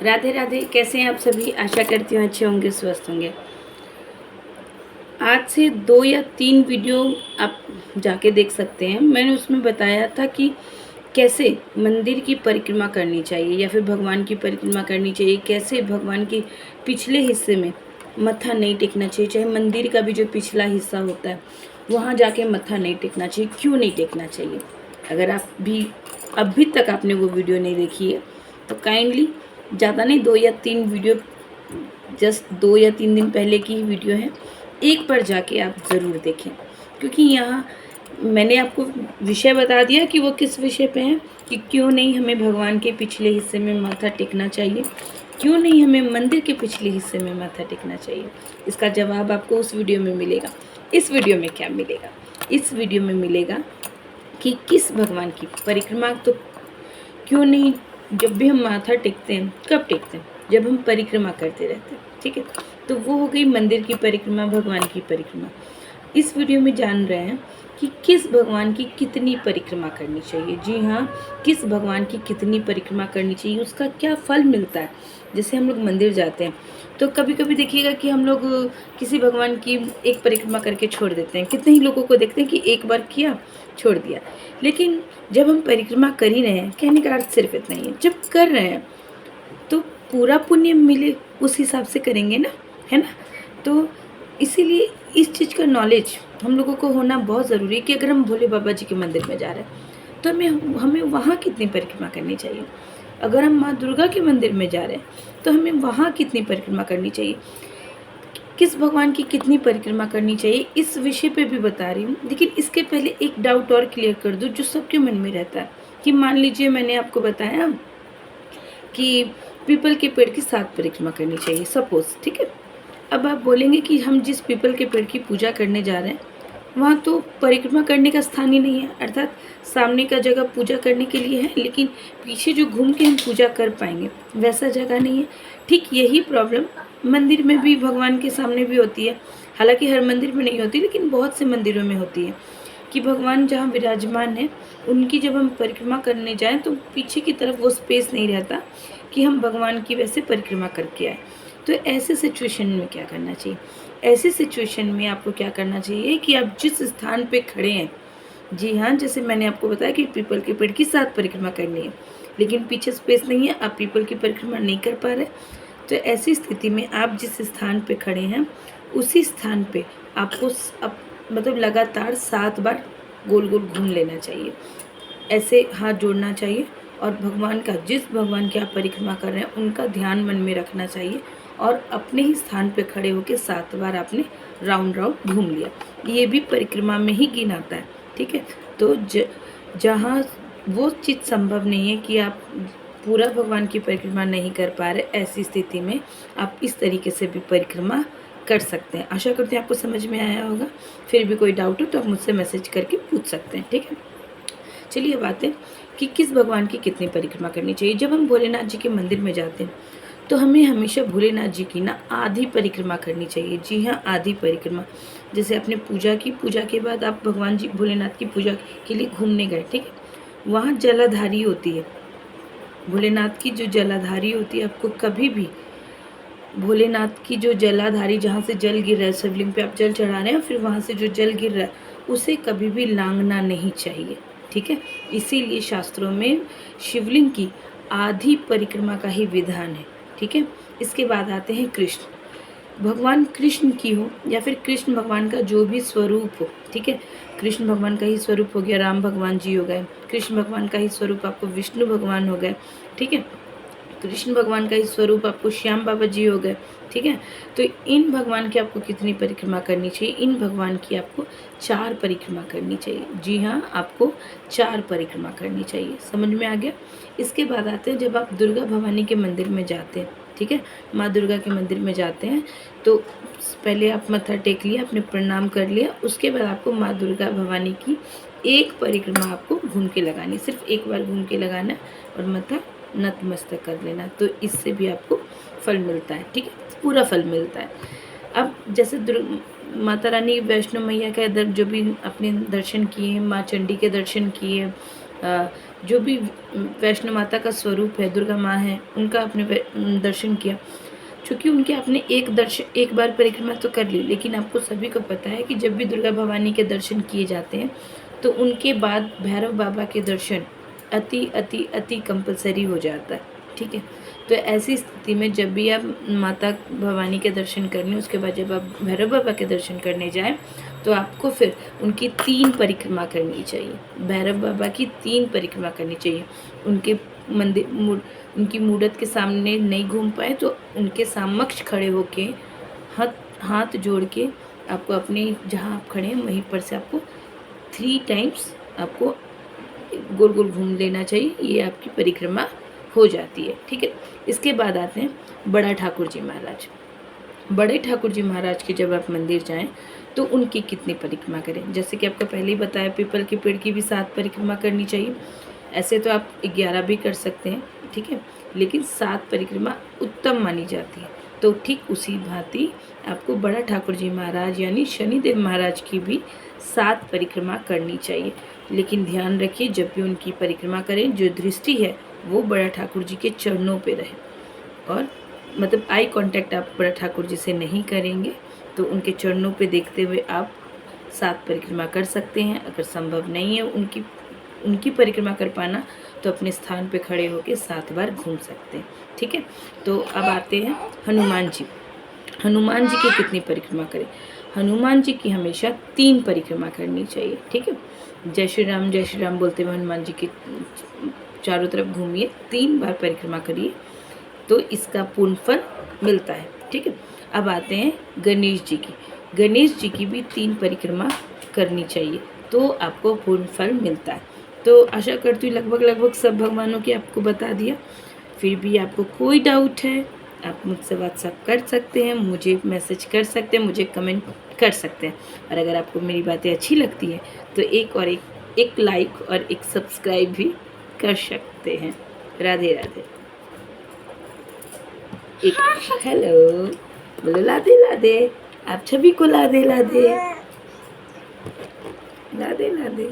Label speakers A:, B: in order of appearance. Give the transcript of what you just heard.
A: राधे राधे। कैसे हैं आप सभी? आशा करती हूँ अच्छे होंगे, स्वस्थ होंगे। आज से 2 या 3 वीडियो आप जाके देख सकते हैं। मैंने उसमें बताया था कि कैसे मंदिर की परिक्रमा करनी चाहिए या फिर भगवान की परिक्रमा करनी चाहिए, कैसे भगवान के पिछले हिस्से में मत्था नहीं टेकना चाहिए। चाहे मंदिर का भी जो पिछला हिस्सा होता है वहाँ जाके मत्था नहीं टेकना चाहिए, क्यों नहीं टेकना चाहिए। अगर आप भी अभी तक आपने वो वीडियो नहीं देखी है तो काइंडली, ज़्यादा नहीं, 2 या 3 वीडियो, जस्ट 2 या 3 दिन पहले की ही वीडियो है, एक बार जाके आप ज़रूर देखें। क्योंकि यहाँ मैंने आपको विषय बता दिया कि वो किस विषय पे है, कि क्यों नहीं हमें भगवान के पिछले हिस्से में माथा टेकना चाहिए, क्यों नहीं हमें मंदिर के पिछले हिस्से में माथा टेकना चाहिए। इसका जवाब आपको उस वीडियो में मिलेगा। इस वीडियो में क्या मिलेगा? इस वीडियो में मिलेगा कि किस भगवान की परिक्रमा तो क्यों नहीं, जब भी हम माथा टेकते हैं, कब टेकते हैं? जब हम परिक्रमा करते रहते हैं, ठीक है। तो वो हो गई मंदिर की परिक्रमा, भगवान की परिक्रमा। इस वीडियो में जान रहे हैं कि किस भगवान की कितनी परिक्रमा करनी चाहिए। जी हाँ, किस भगवान की कितनी परिक्रमा करनी चाहिए, उसका क्या फल मिलता है। जैसे हम लोग मंदिर जाते हैं तो कभी कभी देखिएगा कि हम लोग किसी भगवान की एक परिक्रमा करके छोड़ देते हैं। कितने ही लोगों को देखते हैं कि एक बार किया, छोड़ दिया। लेकिन जब हम परिक्रमा कर ही रहे हैं, कहने का अर्थ सिर्फ इतना ही है, जब कर रहे हैं तो पूरा पुण्य मिले उस हिसाब से करेंगे ना, है ना। तो इसीलिए इस चीज़ का नॉलेज हम लोगों को होना बहुत ज़रूरी है कि अगर हम भोले बाबा जी के मंदिर में जा रहे हैं तो हमें वहाँ कितनी परिक्रमा करनी चाहिए। अगर हम माँ दुर्गा के मंदिर में जा रहे हैं तो हमें वहाँ कितनी परिक्रमा करनी चाहिए, किस भगवान की कितनी परिक्रमा करनी चाहिए, इस विषय पे भी बता रही हूँ। लेकिन इसके पहले एक डाउट और क्लियर कर दूँ जो सबके मन में रहता है कि मान लीजिए मैंने आपको बताया कि पीपल के पेड़ की 7 परिक्रमा करनी चाहिए, सपोज, ठीक है। अब आप बोलेंगे कि हम जिस पीपल के पेड़ की पूजा करने जा रहे हैं वहाँ तो परिक्रमा करने का स्थान ही नहीं है, अर्थात सामने का जगह पूजा करने के लिए है, लेकिन पीछे जो घूम के हम पूजा कर पाएंगे वैसा जगह नहीं है। ठीक यही प्रॉब्लम मंदिर में भी, भगवान के सामने भी होती है। हालांकि हर मंदिर में नहीं होती, लेकिन बहुत से मंदिरों में होती है कि भगवान जहाँ विराजमान है उनकी जब हम परिक्रमा करने जाएं तो पीछे की तरफ वो स्पेस नहीं रहता कि हम भगवान की वैसे परिक्रमा करके आए। तो ऐसे सिचुएशन में क्या करना चाहिए? ऐसे सिचुएशन में आपको क्या करना चाहिए कि आप जिस स्थान पे खड़े हैं, जी हाँ, जैसे मैंने आपको बताया कि पीपल के पेड़ की 7 परिक्रमा करनी है, लेकिन पीछे स्पेस नहीं है, आप पीपल की परिक्रमा नहीं कर पा रहे, तो ऐसी स्थिति में आप जिस स्थान पे खड़े हैं उसी स्थान पे आपको मतलब लगातार 7 बार गोल गोल घूम लेना चाहिए। ऐसे हाथ जोड़ना चाहिए और भगवान का, जिस भगवान की आप परिक्रमा कर रहे हैं उनका ध्यान मन में रखना चाहिए और अपने ही स्थान पे खड़े होकर 7 बार आपने राउंड राउंड घूम लिया। ये भी परिक्रमा में ही गिनाता है, ठीक है। तो जहाँ वो चीज़ संभव नहीं है कि आप पूरा भगवान की परिक्रमा नहीं कर पा रहे, ऐसी स्थिति में आप इस तरीके से भी परिक्रमा कर सकते हैं। आशा करते हैं आपको समझ में आया होगा। फिर भी कोई डाउट हो तो आप मुझसे मैसेज करके पूछ सकते हैं, ठीक है। चलिए बात है कि किस भगवान की कितनी परिक्रमा करनी चाहिए। जब हम भोलेनाथ जी के मंदिर में जाते हैं तो हमें हमेशा भोलेनाथ जी की ना आधी परिक्रमा करनी चाहिए। जी हाँ, आधी परिक्रमा। जैसे आपने पूजा की, पूजा के बाद आप भगवान जी भोलेनाथ की पूजा के लिए घूमने गए, ठीक है। वहाँ जलाधारी होती है, भोलेनाथ की जो जलाधारी होती है, आपको कभी भी भोलेनाथ की जो जलाधारी, जहाँ से जल गिर रहा है, शिवलिंग पे आप जल चढ़ा रहे हैं, फिर वहाँ से जो जल गिर रहा है उसे कभी भी लांघना नहीं चाहिए, ठीक है। इसीलिए शास्त्रों में शिवलिंग की आधी परिक्रमा का ही विधान है, ठीक है। इसके बाद आते हैं कृष्ण, भगवान कृष्ण की हो या फिर कृष्ण भगवान का जो भी स्वरूप हो, ठीक है। कृष्ण भगवान का ही स्वरूप हो गया राम भगवान जी हो गए, कृष्ण भगवान का ही स्वरूप आपको विष्णु भगवान हो गए, ठीक है। कृष्ण भगवान का ही स्वरूप आपको श्याम बाबा जी हो गए, ठीक है। तो इन भगवान की आपको कितनी परिक्रमा करनी चाहिए? इन भगवान की आपको 4 परिक्रमा करनी चाहिए। जी हाँ, आपको 4 परिक्रमा करनी चाहिए। समझ में आ गया? इसके बाद आते हैं, जब आप दुर्गा भवानी के मंदिर में जाते हैं, ठीक है, माँ दुर्गा के मंदिर में जाते हैं तो पहले आप मत्था टेक लिया, आपने प्रणाम कर लिया, उसके बाद आपको माँ दुर्गा भवानी की एक परिक्रमा आपको घूम के लगानी, सिर्फ एक बार घूम के लगाना और मत्था नतमस्तक कर लेना। तो इससे भी आपको फल मिलता है, ठीक है, पूरा फल मिलता है। अब जैसे माता रानी वैष्णो मैया का जो भी अपने दर्शन किए, माँ चंडी के दर्शन किए, जो भी वैष्णो माता का स्वरूप है, दुर्गा माँ है, उनका आपने दर्शन किया। चूँकि उनके आपने एक बार परिक्रमा तो कर ली, लेकिन आपको सभी को पता है कि जब भी दुर्गा भवानी के दर्शन किए जाते हैं तो उनके बाद भैरव बाबा के दर्शन अति अति अति कंपलसरी हो जाता है, ठीक है। तो ऐसी स्थिति में जब भी आप माता भवानी के दर्शन करने, उसके बाद जब आप भैरव बाबा के दर्शन करने जाएं तो आपको फिर उनकी 3 परिक्रमा करनी चाहिए। भैरव बाबा की 3 परिक्रमा करनी चाहिए। उनके उनकी मूर्त के सामने नहीं घूम पाए तो उनके समक्ष खड़े होके हाथ जोड़ के आपको अपने जहाँ आप खड़े हैं वहीं पर से आपको 3 टाइम्स आपको गोल गोल घूम लेना चाहिए। ये आपकी परिक्रमा हो जाती है, ठीक है। इसके बाद आते हैं बड़ा ठाकुर जी महाराज। बड़े ठाकुर जी महाराज के जब आप मंदिर जाएं तो उनकी कितनी परिक्रमा करें। जैसे कि आपको पहले ही बताया, पीपल के पेड़ की भी 7 परिक्रमा करनी चाहिए। ऐसे तो आप 11 भी कर सकते हैं, ठीक है, लेकिन 7 परिक्रमा उत्तम मानी जाती है। तो ठीक उसी भांति आपको बड़ा ठाकुर जी महाराज यानी शनिदेव महाराज की भी 7 परिक्रमा करनी चाहिए। लेकिन ध्यान रखिए, जब भी उनकी परिक्रमा करें, जो दृष्टि है वो बड़ा ठाकुर जी के चरणों पे रहे, और मतलब आई कांटेक्ट आप बड़ा ठाकुर जी से नहीं करेंगे। तो उनके चरणों पे देखते हुए आप 7 परिक्रमा कर सकते हैं। अगर संभव नहीं है उनकी परिक्रमा कर पाना, तो अपने स्थान पे खड़े होकर 7 बार घूम सकते हैं, ठीक है। तो अब आते हैं हनुमान जी। हनुमान जी की कितनी परिक्रमा करें। हनुमान जी की हमेशा 3 परिक्रमा करनी चाहिए, ठीक है। जय श्री राम बोलते हुए हनुमान जी के चारों तरफ घूमिए, 3 बार परिक्रमा करिए, तो इसका पूर्ण फल मिलता है, ठीक है। अब आते हैं गणेश जी की। गणेश जी की भी 3 परिक्रमा करनी चाहिए, तो आपको पूर्ण फल मिलता है। तो आशा करती हूँ लगभग सब भगवानों की आपको बता दिया। फिर भी आपको कोई डाउट है, आप मुझसे व्हाट्सएप कर सकते हैं, मुझे मैसेज कर सकते हैं, मुझे कमेंट कर सकते हैं। और अगर आपको मेरी बातें अच्छी लगती हैं तो एक लाइक और एक सब्सक्राइब भी कर सकते हैं। राधे राधे। एक हेलो बोलो, लादे लादे, आप सभी को लादे लादे लादे लादे।